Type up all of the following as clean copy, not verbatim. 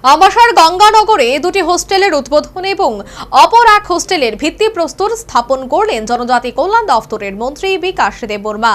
আমাশার গঙ্গানগরে দুটি হোস্টেলের উদ্বোধন এবং অপর এক হোস্টেলের ভিত্তিপ্রস্তর স্থাপন করলেন জনজাতি কল্যাণ দফতরের মন্ত্রী বিকাশ দেববর্মা।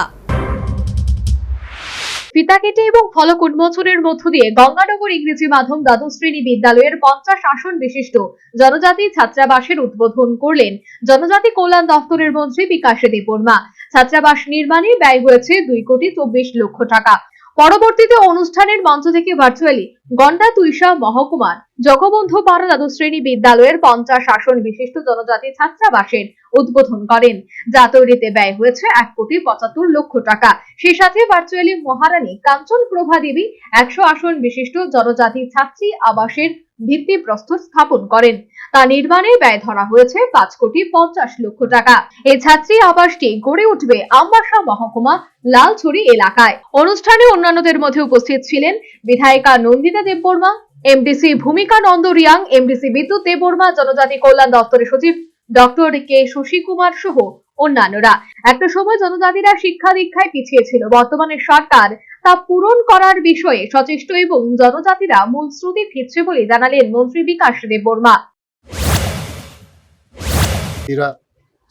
ফিতা কেটে এবং ফলক উন্মোচনের মধ্য দিয়ে গঙ্গানগর ইংরেজি মাধ্যম দ্বাদশ শ্রেণী বিদ্যালয়ের 50 আসন বিশিষ্ট জনজাতি ছাত্রাবাসের উদ্বোধন করলেন জনজাতি কল্যাণ দফতরের মন্ত্রী বিকাশ দেববর্মা। ছাত্রাবাস নির্মাণে ব্যয় হয়েছে 2,24,00,000 টাকা। পরবর্তীতে অনুষ্ঠানের মঞ্চ থেকে ভার্চুয়ালি গন্ডা তুইশা মহকুমার জগবন্ধু পাড়া দ্বাদশ শ্রেণী বিদ্যালয়ের 50 আসন বিশিষ্ট জনজাতি ছাত্রাবাসের উদ্বোধন করেন, যা তৈরিতে ব্যয় হয়েছে 1,75,00,000 টাকা। সেই সাথে ভার্চুয়ালি মহারানী কাঞ্চন প্রভা দেবী 100 আসন বিশিষ্ট জনজাতি ছাত্রী আবাসের ভিত্তিপ্রস্তর স্থাপন করেন। তা নির্মাণে ব্যয় ধরা হয়েছে 5,50,00,000 টাকা। এই ছাত্রী আবাসটি গড়ে উঠবে আমবাসা মহকুমা লালছড়ি এলাকায়। অনুষ্ঠানে অন্যান্যদের মধ্যে উপস্থিত ছিলেন বিধায়িকা নন্দিতা দেববর্মা, এমডিসি ভূমিকা নন্দ রিয়াং, এমডিসি বিদ্যুৎ দেববর্মা, জনজাতি কল্যাণ দপ্তরের সচিব ডক্টর কে শশী কুমার সহ অন্যান্যরা। একটা সময় জনজাতিরা শিক্ষা দীক্ষায় পিছিয়ে ছিল, বর্তমানে সরকার তা পূরণ করার বিষয়ে সচেষ্ট এবং জনজাতিরা মূল স্রোতে ফিরছে বলে জানালেন মন্ত্রী বিকাশ দেববর্মা।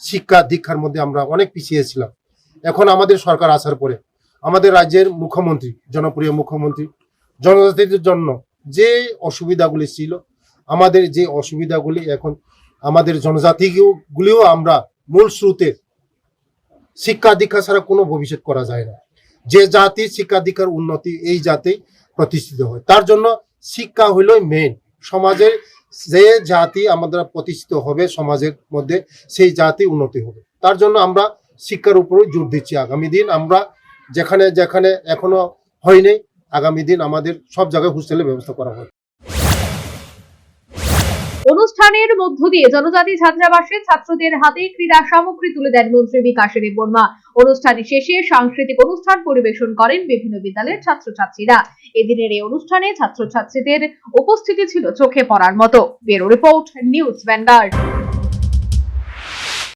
শিক্ষা দীক্ষার মধ্যে আমরা অনেক পিছিয়ে ছিলাম। এখন আমাদের সরকার আসার পরে আমাদের রাজ্যের মুখ্যমন্ত্রী, জনপ্রিয় মুখ্যমন্ত্রী, জনজাতিদের জন্য যে অসুবিধাগুলি ছিল, আমাদের যে অসুবিধাগুলি এখন আমাদের জনজাতিগুলিও আমরা মূল স্রোতে শিক্ষা দীক্ষা ছাড়া কোনো ভবিষ্যৎ করা যায় না। যে জাতির শিক্ষা দীক্ষার উন্নতি এই জাতি প্রতিষ্ঠিত হয়, তার জন্য শিক্ষা হইল মেইন। সমাজের যে জাতি আমাদের প্রতিষ্ঠিত হবে সমাজের মধ্যে, সেই জাতি উন্নতি হবে। তার জন্য আমরা শিক্ষার উপরে জোর দিচ্ছি। আগামী দিন আমরা যেখানে যেখানে এখনো হয়নি, আগামী দিন আমাদের সব জায়গায় হোস্টেলের ব্যবস্থা করা হবে। অনুষ্ঠানের মধ্য দিয়ে জনজাতি ছাত্রাবাসে ছাত্রদের হাতে ক্রীড়া সামগ্রী তুলে দেন মন্ত্রী বিকাশ দেববর্মা। অনুষ্ঠান শেষে সাংস্কৃতিক অনুষ্ঠান পরিবেশন করেন বিভিন্ন বিদ্যালয়ের ছাত্রছাত্রীরা। এদিনের এই অনুষ্ঠানে ছাত্রছাত্রীদের উপস্থিতি ছিল চোখে পড়ার মতো। Bureau report, news vanguard.